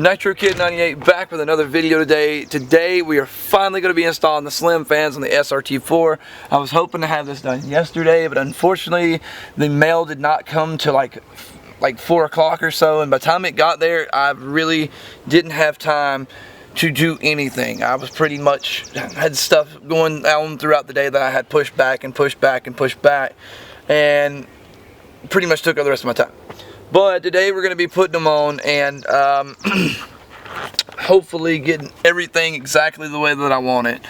Nitro Kid 98 back with another video today. Today we are finally going to be installing the slim fans on the SRT4. I was hoping to have this done yesterday, but unfortunately the mail did not come to like 4 o'clock or so, and by the time it got there I really didn't have time to do anything. I was pretty much had stuff going on throughout the day that I had pushed back and pushed back and pushed back, and pretty much took up the rest of my time. But today we're going to be putting them on and hopefully getting everything exactly the way that I want it.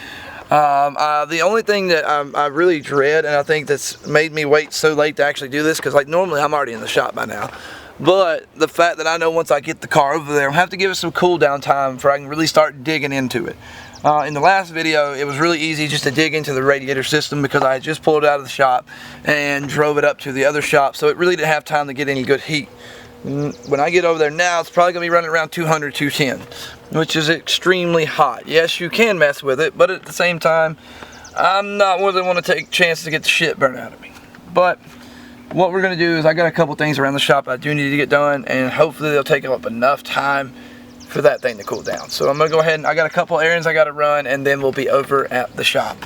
The only thing that I really dread, and I think that's made me wait so late to actually do this, because like normally I'm already in the shop by now, but the fact that I know once I get the car over there, I'll have to give it some cool down time before I can really start digging into it. In the last video, it was really easy just to dig into the radiator system because I had just pulled it out of the shop and drove it up to the other shop, so it really didn't have time to get any good heat. When I get over there now, it's probably going to be running around 200, 210, which is extremely hot. Yes, you can mess with it, but at the same time, I'm not more than want to take chances to get the shit burned out of me. But what we're going to do is I got a couple things around the shop I do need to get done, and hopefully they'll take up enough time for that thing to cool down. So I'm gonna go ahead and I got a couple errands I gotta run, and then we'll be over at the shop.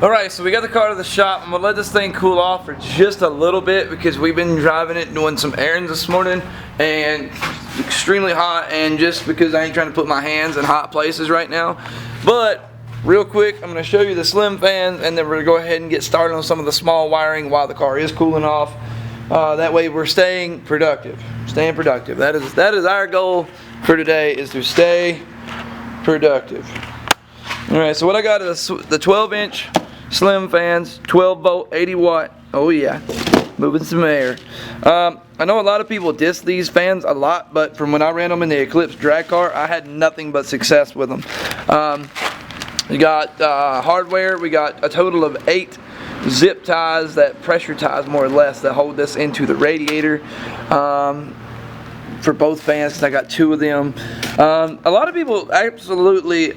Alright, so we got the car to the shop. I'm gonna let this thing cool off for just a little bit because we've been driving it doing some errands this morning, and it's extremely hot, and just because I ain't trying to put my hands in hot places right now. But real quick, I'm gonna show you the slim fan, and then we're gonna go ahead and get started on some of the small wiring while the car is cooling off. That way we're staying productive. That is our goal for today, is to stay productive. Alright, so what I got is the 12-inch slim fans, 12 volt, 80 watt. Oh yeah, moving some air. I know a lot of people diss these fans a lot, but from when I ran them in the Eclipse drag car, I had nothing but success with them. We got hardware. We got a total of 8 zip ties, that pressure ties more or less, that hold this into the radiator. For both fans, because I got 2 of them. A lot of people absolutely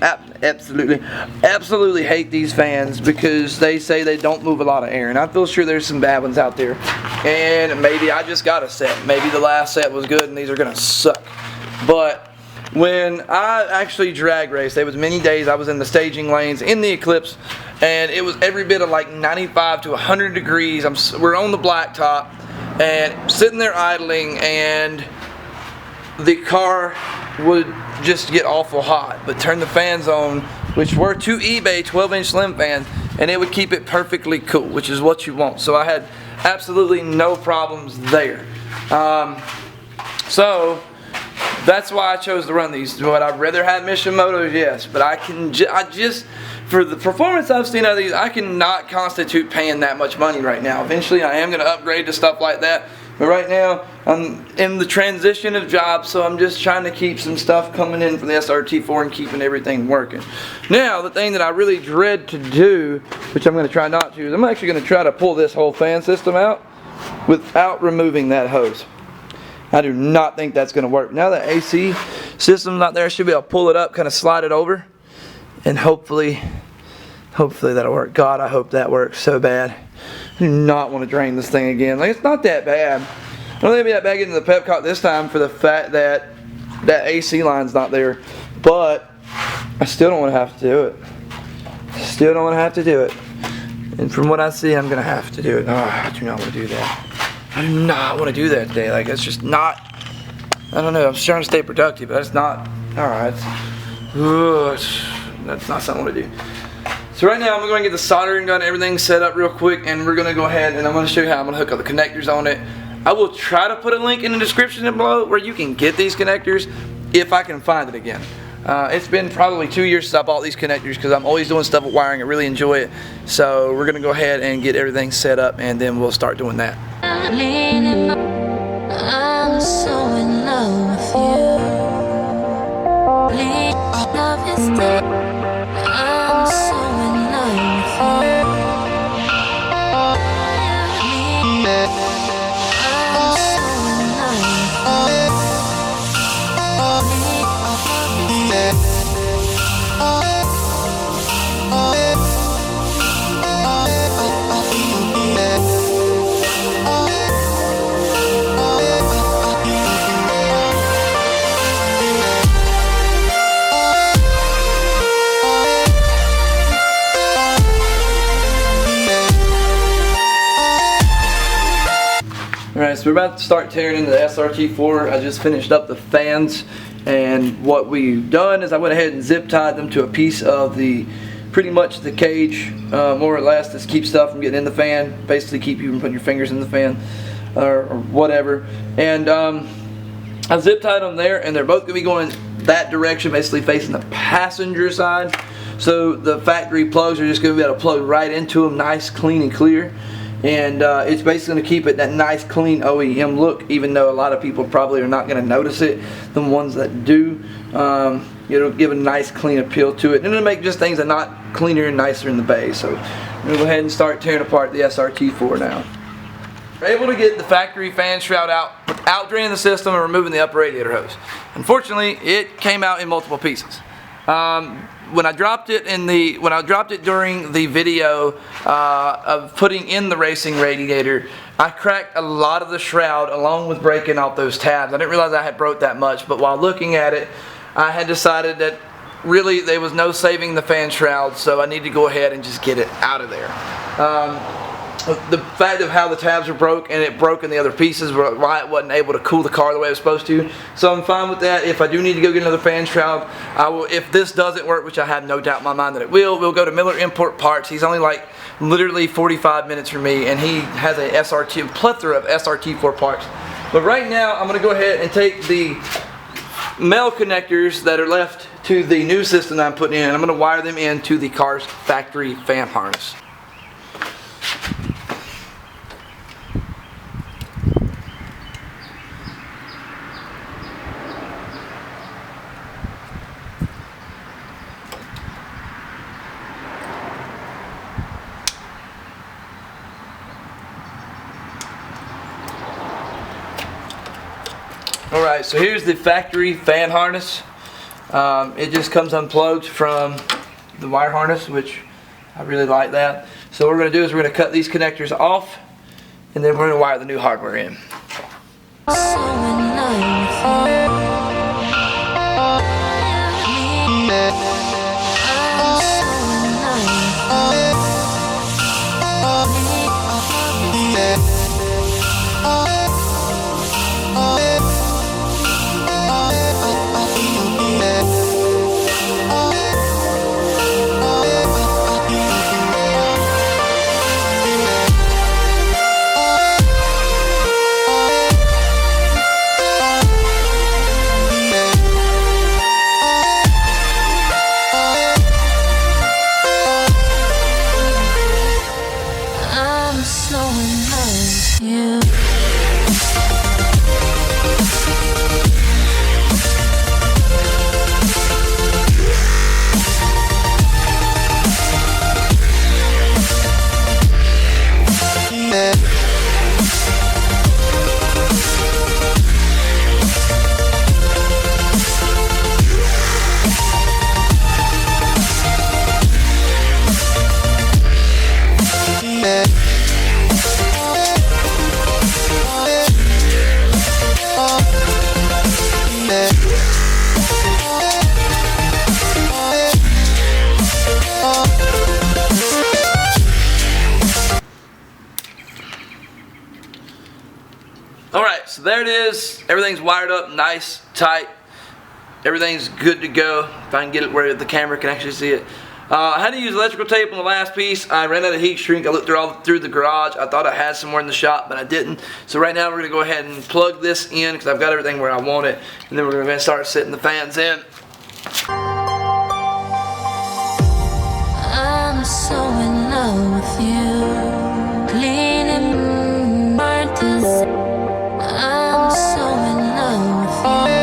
hate these fans because they say they don't move a lot of air, and I feel sure there's some bad ones out there, and maybe I just got a set. Maybe the last set was good and these are gonna suck. But when I actually drag raced, there was many days I was in the staging lanes in the Eclipse, and it was every bit of like 95 to 100 degrees. We're on the blacktop and sitting there idling, and the car would just get awful hot, but turn the fans on, which were 2 eBay 12-inch slim fans, and it would keep it perfectly cool, which is what you want. So I had absolutely no problems there. So that's why I chose to run these. Would I rather have Mission Motos? Yes, but I just for the performance I've seen out of these, I cannot constitute paying that much money right now. Eventually I am going to upgrade to stuff like that, but right now I'm in the transition of jobs, so I'm just trying to keep some stuff coming in from the SRT4 and keeping everything working. Now, the thing that I really dread to do, which I'm going to try not to, is I'm actually going to try to pull this whole fan system out without removing that hose. I do not think that's going to work. Now that AC system's not there, I should be able to pull it up, kind of slide it over, and hopefully that'll work. God, I hope that works so bad. I do not want to drain this thing again. Like, it's not that bad. I don't think it'll be that bad getting the Pepcot this time for the fact that that AC line's not there. But I still don't want to have to do it. Still don't want to have to do it. And from what I see, I'm going to have to do it. Oh, I do not want to do that. I do not want to do that today. Like, it's just not, I don't know. I'm just trying to stay productive, but it's not, alright. That's not something I want to do. So right now I'm going to get the soldering gun, everything set up real quick, and we're going to go ahead and I'm going to show you how I'm going to hook up the connectors on it. I will try to put a link in the description below where you can get these connectors if I can find it again. It's been probably 2 years since I bought these connectors because I'm always doing stuff with wiring. I really enjoy it. So we're going to go ahead and get everything set up, and then we'll start doing that. I'm so in love with you. Love is dead. I'm so in love with you. Alright, so we're about to start tearing into the SRT4. I just finished up the fans, and what we've done is I went ahead and zip tied them to a piece of the, pretty much the cage, more or less, to keep stuff from getting in the fan, basically keep you from putting your fingers in the fan or whatever. And I zip tied them there, and they're both going to be going that direction, basically facing the passenger side. So the factory plugs are just going to be able to plug right into them, nice, clean, and clear. And it's basically going to keep it that nice, clean OEM look, even though a lot of people probably are not going to notice it. The ones that do, it'll give a nice, clean appeal to it, and it'll make just things a lot cleaner and nicer in the bay. So we're going to go ahead and start tearing apart the SRT4 now. We're able to get the factory fan shroud out without draining the system and removing the upper radiator hose. Unfortunately, it came out in multiple pieces. When I dropped it during the video of putting in the racing radiator, I cracked a lot of the shroud along with breaking out those tabs. I didn't realize I had broke that much, but while looking at it, I had decided that really there was no saving the fan shroud, so I need to go ahead and just get it out of there. The fact of how the tabs were broke, and it broke in the other pieces, why it wasn't able to cool the car the way it was supposed to. So I'm fine with that. If I do need to go get another fan shroud, I will. If this doesn't work, which I have no doubt in my mind that it will, we'll go to Miller Import Parts. He's only like literally 45 minutes from me, and he has a plethora of SRT4 parts. But right now, I'm going to go ahead and take the male connectors that are left to the new system that I'm putting in, and I'm going to wire them into the car's factory fan harness. Alright, so here's the factory fan harness. It just comes unplugged from the wire harness, which I really like that. So what we're going to do is we're going to cut these connectors off, and then we're going to wire the new hardware in. Alright, so there it is. Everything's wired up nice, tight. Everything's good to go. If I can get it where the camera can actually see it. I had to use electrical tape on the last piece. I ran out of heat shrink. I looked through the garage. I thought I had somewhere in the shop, but I didn't. So right now we're going to go ahead and plug this in because I've got everything where I want it. And then we're going to start setting the fans in. I'm so in love with you. Cleaning martyrs. I'm so in love with you.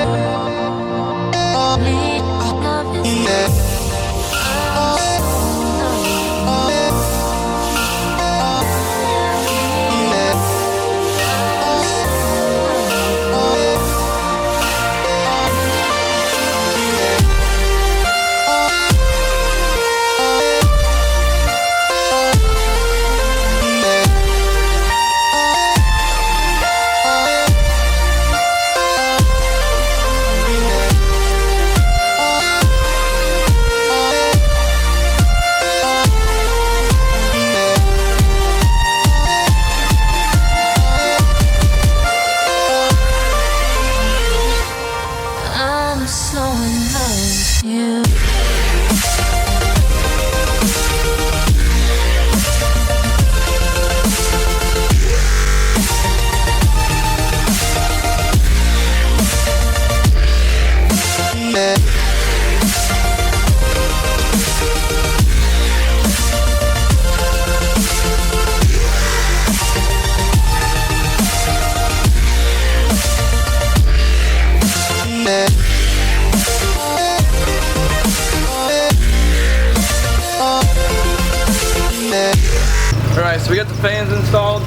So we got the fans installed.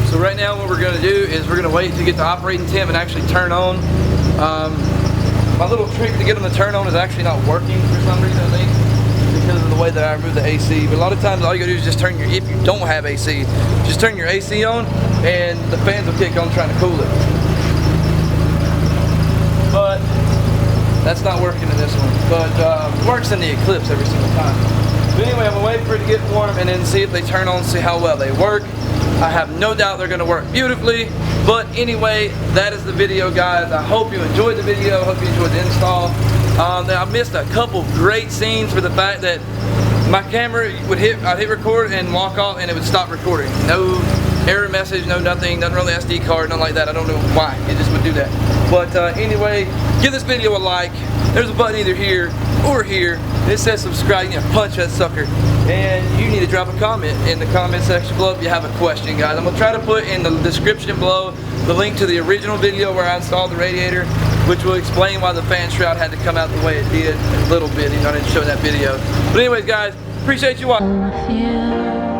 So right now what we're going to do is we're going to wait to get the operating temp and actually turn on. My little trick to get them to turn on is actually not working for some reason, I think, because of the way that I remove the AC. But a lot of times all you gotta do is just turn your, if you don't have AC, just turn your AC on and the fans will kick on trying to cool it. But that's not working in this one. But it works in the Eclipse every single time. But anyway, I'm gonna wait for it to get warm and then see if they turn on, see how well they work. I have no doubt they're gonna work beautifully. But anyway, that is the video, guys. I hope you enjoyed the video. I hope you enjoyed the install. I missed a couple great scenes for the fact that my camera would I'd hit record and walk off and it would stop recording. No error message, no nothing, nothing on the SD card, nothing like that. I don't know why, it just would do that. But anyway, give this video a like. There's a button either here or here. It says subscribe. You need to punch that sucker. And you need to drop a comment in the comment section below if you have a question, guys. I'm going to try to put in the description below the link to the original video where I installed the radiator, which will explain why the fan shroud had to come out the way it did a little bit. I didn't show that video. But anyways, guys, appreciate you watching.